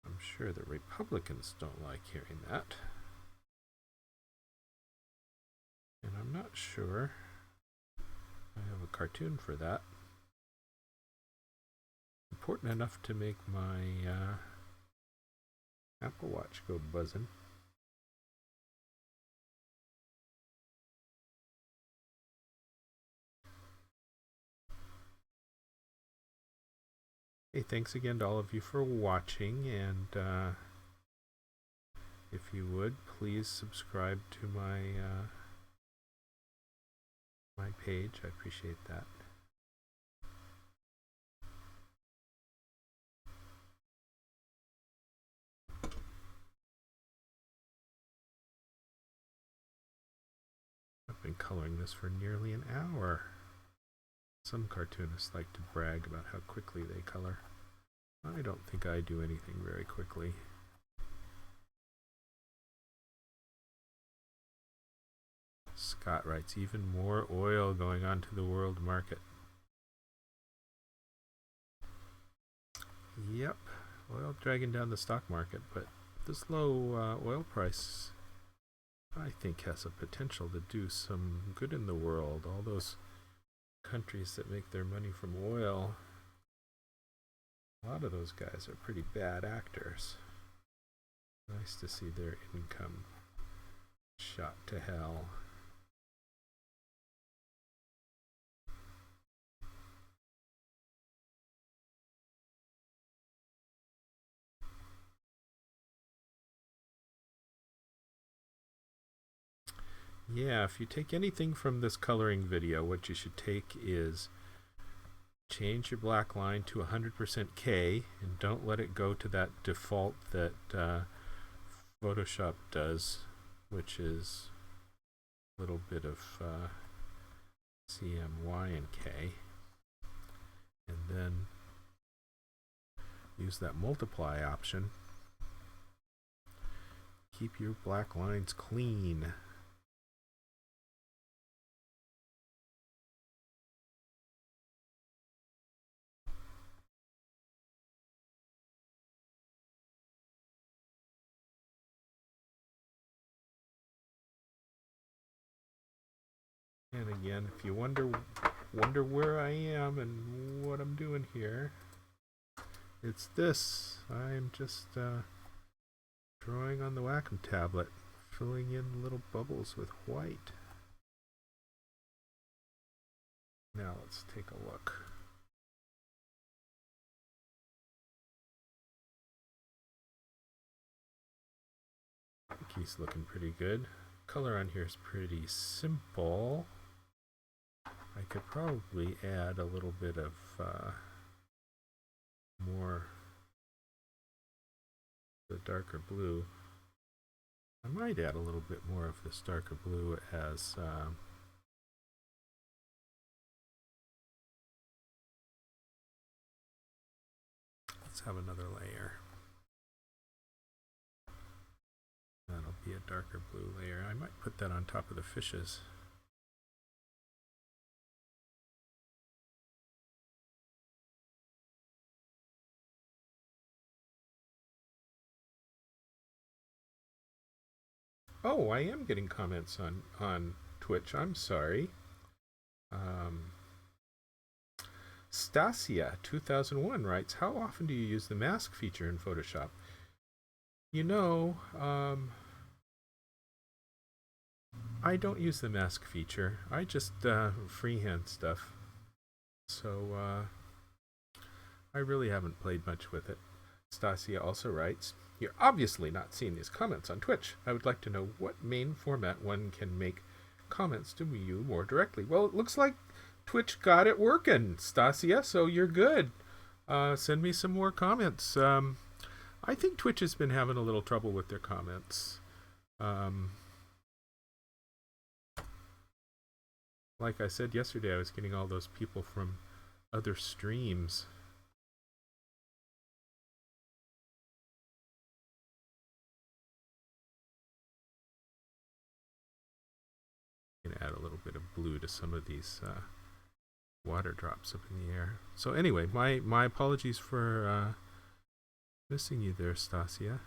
I'm sure the Republicans don't like hearing that. And I'm not sure I have a cartoon for that. Important enough to make my Apple Watch go buzzing. Hey, thanks again to all of you for watching, and if you would, please subscribe to my my page. I appreciate that. I've been coloring this for nearly an hour. Some cartoonists like to brag about how quickly they color. I don't think I do anything very quickly. Scott writes, even more oil going on to the world market. Yep, oil dragging down the stock market, but this low oil price, I think, has a potential to do some good in the world. All those countries that make their money from oil, a lot of those guys are pretty bad actors. Nice to see their income shot to hell. Yeah, if you take anything from this coloring video, what you should take is change your black line to 100% K and don't let it go to that default that Photoshop does, which is a little bit of CMY and K. And then use that multiply option. Keep your black lines clean. And again, if you wonder where I am and what I'm doing here, it's this. I'm just drawing on the Wacom tablet, filling in little bubbles with white. Now let's take a look. I think he's looking pretty good. Color on here is pretty simple. I could probably add a little bit of more the darker blue. I might add a little bit more of this darker blue as let's have another layer. That'll be a darker blue layer. I might put that on top of the fishes. Oh, I am getting comments on Twitch. I'm sorry. Stasia 2001 writes, how often do you use the mask feature in Photoshop? You know, I don't use the mask feature. I just freehand stuff. So I really haven't played much with it. Stasia also writes, you're obviously not seeing these comments on Twitch. I would like to know what main format one can make comments to you more directly. Well, it looks like Twitch got it working, Stasia, so you're good. Send me some more comments. I think Twitch has been having a little trouble with their comments. Like I said yesterday, I was getting all those people from other streams. I'm going to add a little bit of blue to some of these water drops up in the air. So anyway, my apologies for missing you there, Stasia.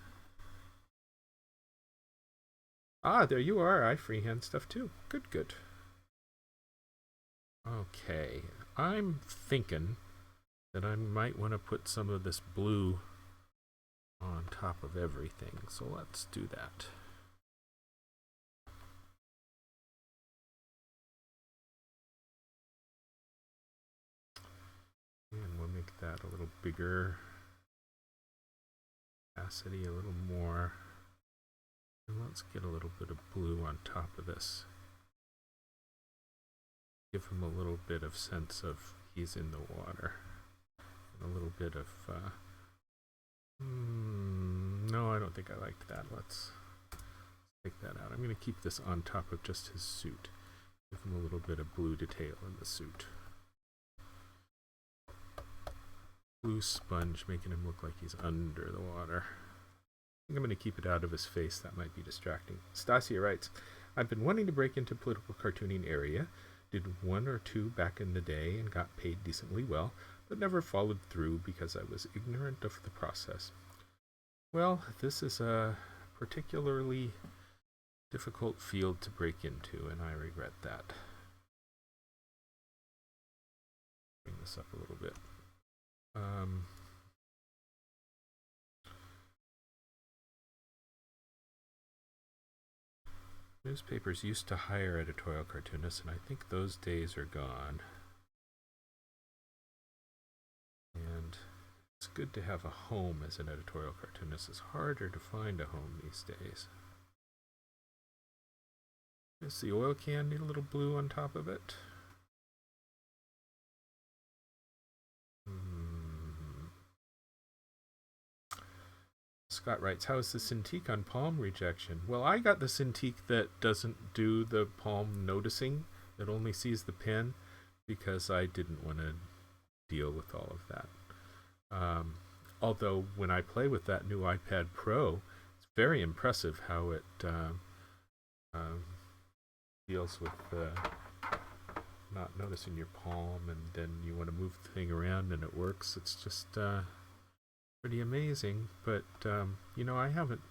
Ah, there you are. I freehand stuff too. Good, good. Okay, I'm thinking that I might want to put some of this blue on top of everything. So let's do that. And we'll make that a little bigger. Opacity a little more. And let's get a little bit of blue on top of this. Give him a little bit of sense of he's in the water. And a little bit of no, I don't think I liked that. Let's take that out. I'm going to keep this on top of just his suit. Give him a little bit of blue detail in the suit. Blue sponge, making him look like he's under the water. I think I'm going to keep it out of his face. That might be distracting. Stasia writes, I've been wanting to break into political cartooning area. Did one or two back in the day and got paid decently well. but never followed through because I was ignorant of the process. Well, this is a particularly difficult field to break into, and I regret that. Bring this up a little bit. Newspapers used to hire editorial cartoonists, and I think those days are gone. And it's good to have a home as an editorial cartoonist. It's harder to find a home these days. Does the oil can need a little blue on top of it? Scott writes, how is the Cintiq on palm rejection? Well, I got the Cintiq that doesn't do the palm noticing. It only sees the pen because I didn't want to deal with all of that. Although when I play with that new iPad Pro, it's very impressive how it deals with not noticing your palm, and then you want to move the thing around and it works. It's just pretty amazing. But I haven't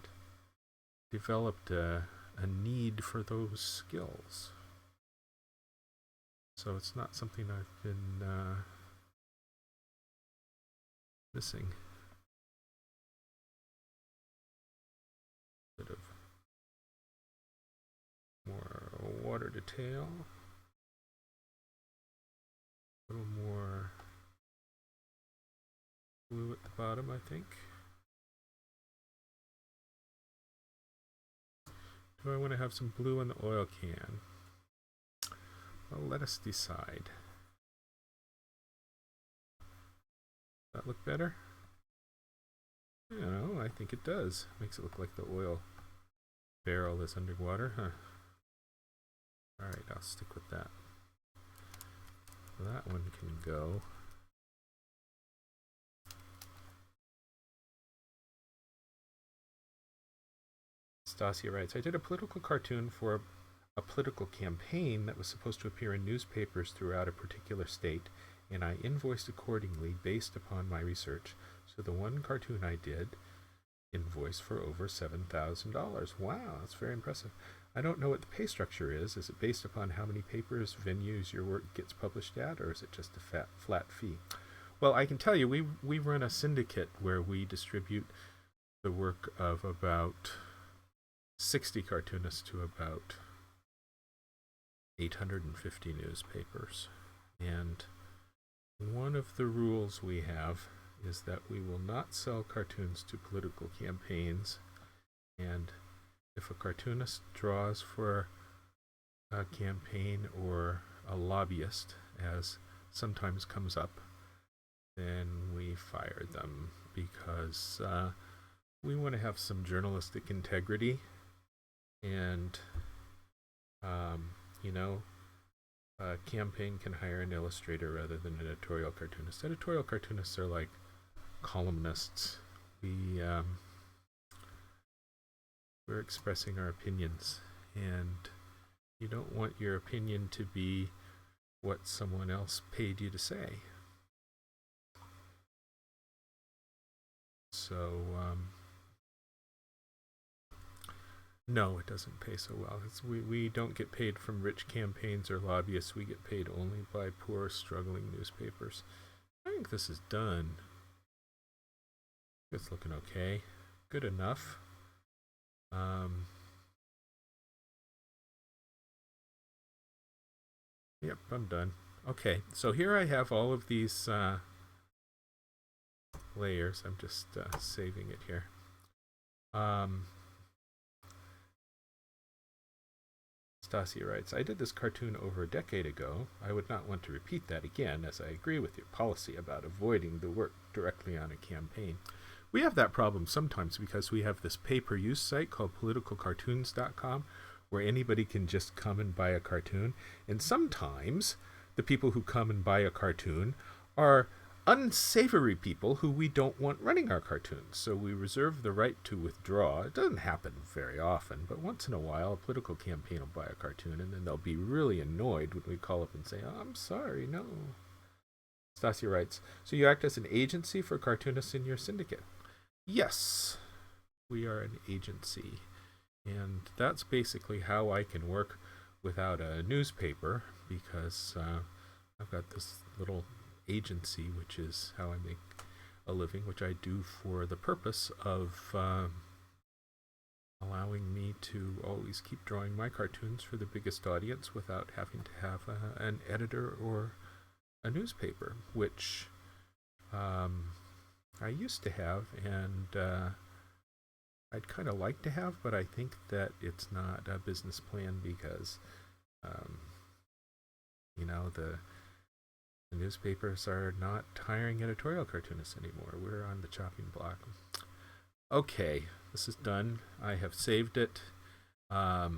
developed a need for those skills, so it's not something I've been missing. Bit of more water detail, a little more blue at the bottom, I think. Do I want to have some blue in the oil can? Well, let us decide. Does that look better? I think it does. Makes it look like the oil barrel is underwater, huh? Alright, I'll stick with that. That one can go. Stasia writes, I did a political cartoon for a political campaign that was supposed to appear in newspapers throughout a particular state, and I invoiced accordingly based upon my research. So the one cartoon I did invoiced for over $7,000. Wow, that's very impressive. I don't know what the pay structure is. Is it based upon how many papers, venues your work gets published at, or is it just a flat fee? Well, I can tell you, we run a syndicate where we distribute the work of about 60 cartoonists to about 850 newspapers. And one of the rules we have is that we will not sell cartoons to political campaigns, and if a cartoonist draws for a campaign or a lobbyist, as sometimes comes up, then we fire them, because we want to have some journalistic integrity, and a campaign can hire an illustrator rather than an editorial cartoonist. Editorial cartoonists are like columnists. We're expressing our opinions, and you don't want your opinion to be what someone else paid you to say. So no, it doesn't pay so well. We don't get paid from rich campaigns or lobbyists. We get paid only by poor, struggling newspapers. I think this is done. It's looking okay. Good enough. Yep, I'm done. Okay, so here I have all of these layers. I'm just saving it here. Stasia writes, I did this cartoon over a decade ago. I would not want to repeat that again, as I agree with your policy about avoiding the work directly on a campaign. We have that problem sometimes because we have this pay-per-use site called politicalcartoons.com, where anybody can just come and buy a cartoon. And sometimes the people who come and buy a cartoon are unsavory people who we don't want running our cartoons. So we reserve the right to withdraw. It doesn't happen very often, but once in a while a political campaign will buy a cartoon, and then they'll be really annoyed when we call up and say, oh, I'm sorry, no. Stasia writes, so you act as an agency for cartoonists in your syndicate? Yes, we are an agency. And that's basically how I can work without a newspaper, because I've got this little agency, which is how I make a living, which I do for the purpose of allowing me to always keep drawing my cartoons for the biggest audience without having to have an editor or a newspaper, which I used to have, and I'd kind of like to have, but I think that it's not a business plan because, the newspapers are not hiring editorial cartoonists anymore. We're on the chopping block. Okay, this is done. I have saved it. I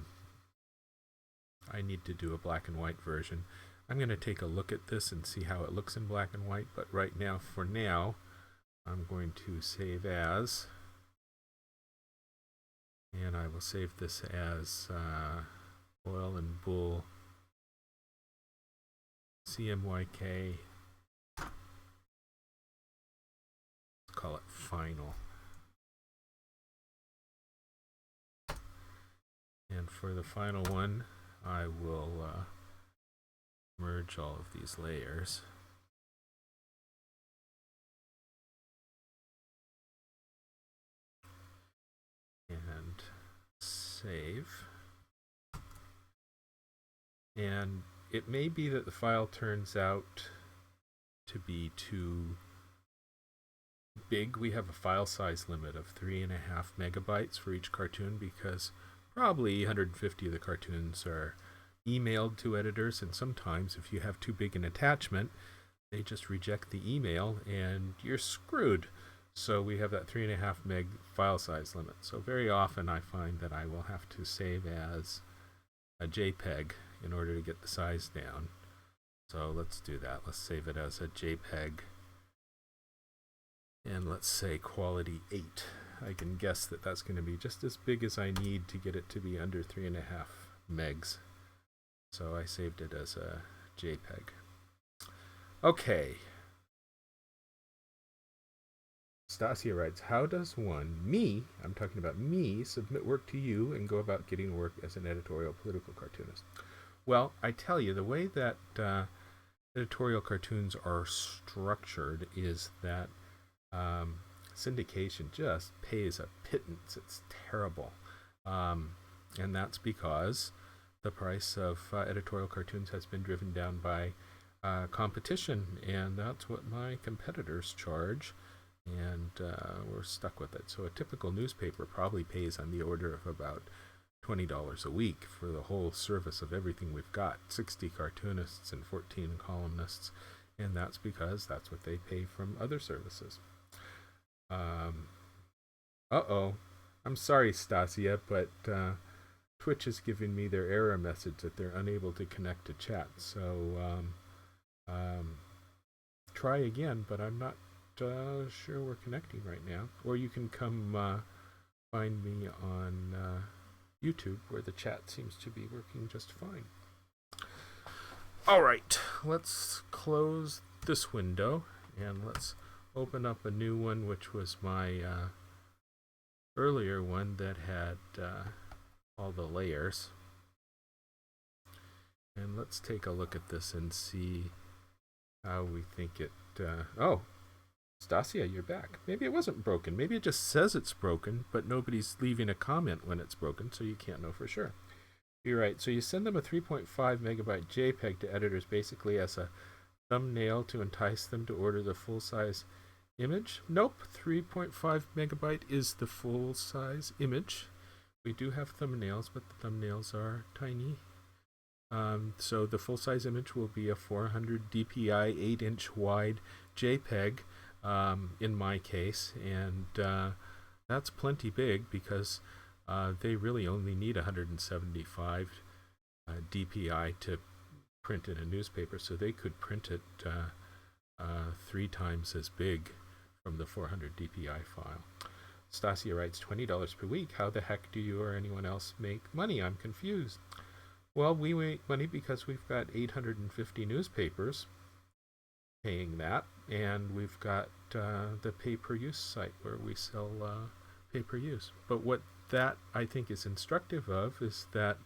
need to do a black and white version. I'm going to take a look at this and see how it looks in black and white, but right now, for now, I'm going to save as, and I will save this as Oil and Bull CMYK. Let's call it final. And for the final one, I will merge all of these layers. And save. And it may be that the file turns out to be too big. We have a file size limit of 3.5 megabytes for each cartoon because probably 150 of the cartoons are emailed to editors, and sometimes if you have too big an attachment, they just reject the email and you're screwed. So we have that 3.5 meg file size limit. So very often I find that I will have to save as a JPEG in order to get the size down. So let's do that. Let's save it as a JPEG. And let's say quality 8. I can guess that that's going to be just as big as I need to get it to be under 3.5 megs. So I saved it as a JPEG. Okay. Stasia writes, how does one, me, I'm talking about me, submit work to you and go about getting work as an editorial political cartoonist? Well, I tell you, the way that editorial cartoons are structured is that syndication just pays a pittance. It's terrible. And that's because the price of editorial cartoons has been driven down by competition, and that's what my competitors charge, and we're stuck with it. So a typical newspaper probably pays on the order of about $20 a week for the whole service of everything we've got, 60 cartoonists and 14 columnists, and that's because that's what they pay from other services. I'm sorry, Stasia, but Twitch is giving me their error message that they're unable to connect to chat. So try again, but I'm not sure we're connecting right now. Or you can come find me on YouTube, where the chat seems to be working just fine. All right, let's close this window and let's open up a new one, which was my earlier one that had all the layers. And let's take a look at this and see how we think it... oh, Stasia, you're back. Maybe it wasn't broken. Maybe it just says it's broken, but nobody's leaving a comment when it's broken, so you can't know for sure. You're right. So you send them a 3.5 megabyte JPEG to editors basically as a thumbnail to entice them to order the full-size image. Nope, 3.5 megabyte is the full-size image. We do have thumbnails, but the thumbnails are tiny. So the full-size image will be a 400 dpi 8-inch wide JPEG in my case, and that's plenty big because they really only need 175 dpi to print in a newspaper, so they could print it 3 times as big from the 400 dpi file. Stasia writes, $20 per week. How the heck do you or anyone else make money? I'm confused. Well, we make money because we've got 850 newspapers, paying that, and we've got the pay-per-use site where we sell pay-per-use. But what that I think is instructive of is that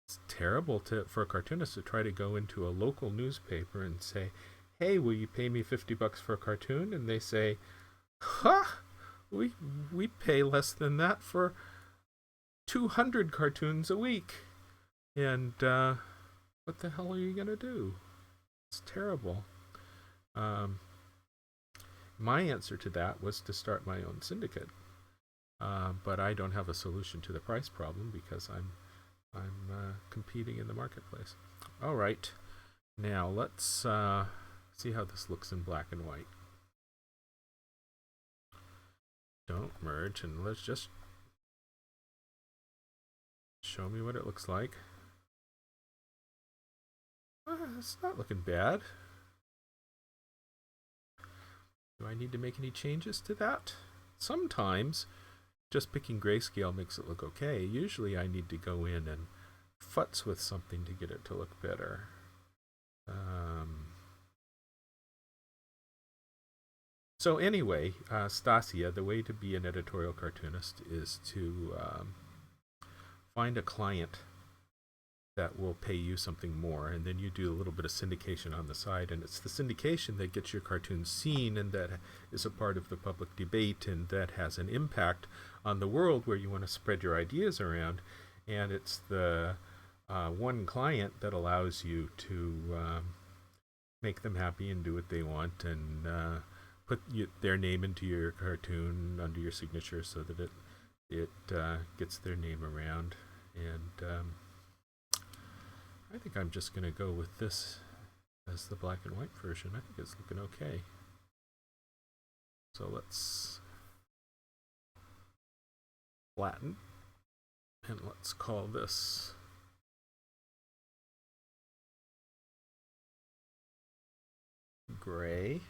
it's terrible for a cartoonist to try to go into a local newspaper and say, "Hey, will you pay me $50 for a cartoon?" And they say, "Ha, we pay less than that for 200 cartoons a week." And what the hell are you gonna do? It's terrible. Um, my answer to that was to start my own syndicate, but I don't have a solution to the price problem because I'm competing in the marketplace. All right, now let's see how this looks in black and white. Don't merge, and let's just show me what it looks like. It's not looking bad. Do I need to make any changes to that? Sometimes just picking grayscale makes it look okay. Usually I need to go in and futz with something to get it to look better. So anyway, Stasia, the way to be an editorial cartoonist is to find a client that will pay you something more, and then you do a little bit of syndication on the side, and it's the syndication that gets your cartoons seen, and that is a part of the public debate, and that has an impact on the world where you want to spread your ideas around. And it's the one client that allows you to make them happy and do what they want, and put their name into your cartoon under your signature so that it gets their name around. And I think I'm just going to go with this as the black and white version. I think it's looking okay. So let's flatten, and let's call this gray.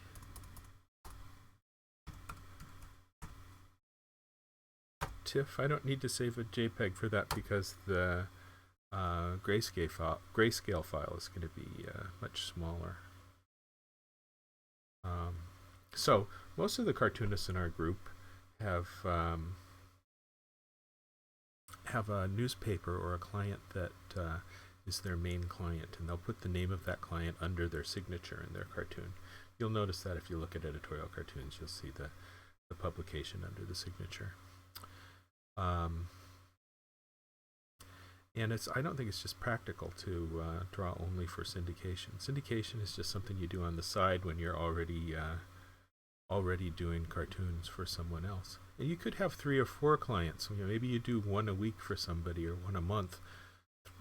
TIFF, I don't need to save a JPEG for that because the grayscale file is going to be much smaller. So most of the cartoonists in our group have a newspaper or a client that is their main client, and they'll put the name of that client under their signature in their cartoon. You'll notice that if you look at editorial cartoons, you'll see the publication under the signature. And I don't think it's just practical to draw only for syndication. Syndication is just something you do on the side when you're already doing cartoons for someone else. And you could have 3 or 4 clients. You know, maybe you do one a week for somebody or one a month.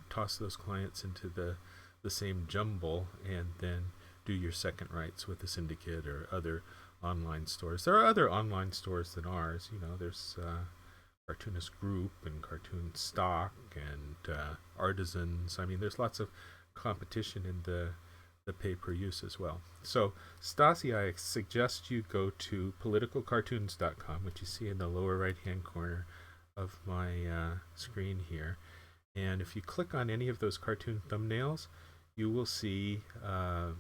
Toss those clients into the same jumble, and then do your second rights with a syndicate or other online stores. There are other online stores than ours. You know, there's Cartoonist Group and Cartoon Stock and Artisans. I mean, there's lots of competition in the pay-per-use as well. So, Stasi, I suggest you go to politicalcartoons.com, which you see in the lower right-hand corner of my screen here. And if you click on any of those cartoon thumbnails, you will see a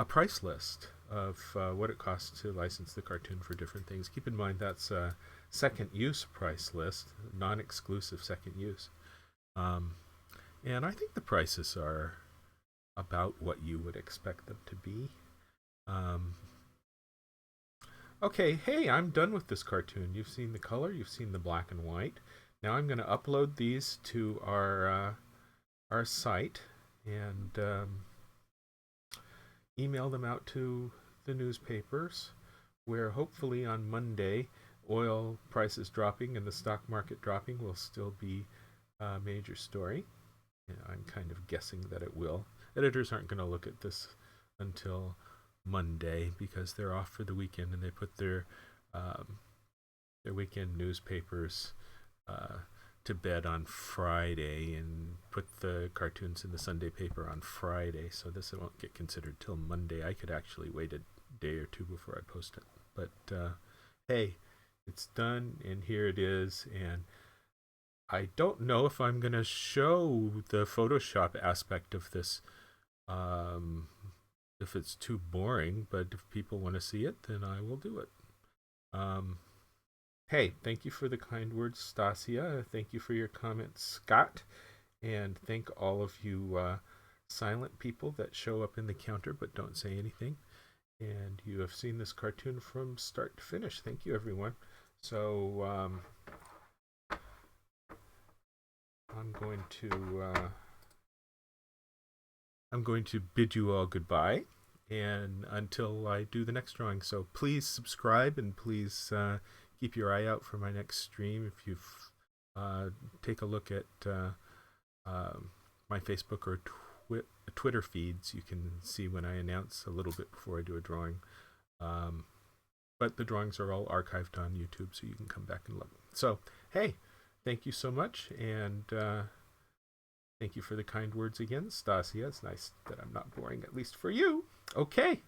price list of what it costs to license the cartoon for different things. Keep in mind that's a second use price list, non-exclusive second use. And I think the prices are about what you would expect them to be. Okay, hey, I'm done with this cartoon. You've seen the color, you've seen the black and white. Now I'm going to upload these to our site and email them out to the newspapers, where hopefully on Monday oil prices dropping and the stock market dropping will still be a major story. I'm kind of guessing that it will. Editors aren't going to look at this until Monday because they're off for the weekend, and they put their weekend newspapers to bed on Friday and put the cartoons in the Sunday paper on Friday. So this won't get considered till Monday. I could actually wait a day or two before I post it. But hey, it's done, and here it is. And I don't know if I'm going to show the Photoshop aspect of this if it's too boring, but if people want to see it, then I will do it. Hey, thank you for the kind words, Stasia. Thank you for your comments, Scott. And thank all of you silent people that show up in the counter but don't say anything. And you have seen this cartoon from start to finish. Thank you, everyone. So I'm going to bid you all goodbye, and until I do the next drawing. So please subscribe, and please keep your eye out for my next stream. If you take a look at my Facebook or Twitter feeds, you can see when I announce a little bit before I do a drawing. But the drawings are all archived on YouTube, so you can come back and look. So, hey, thank you so much, and thank you for the kind words again, Stasia. It's nice that I'm not boring, at least for you. Okay.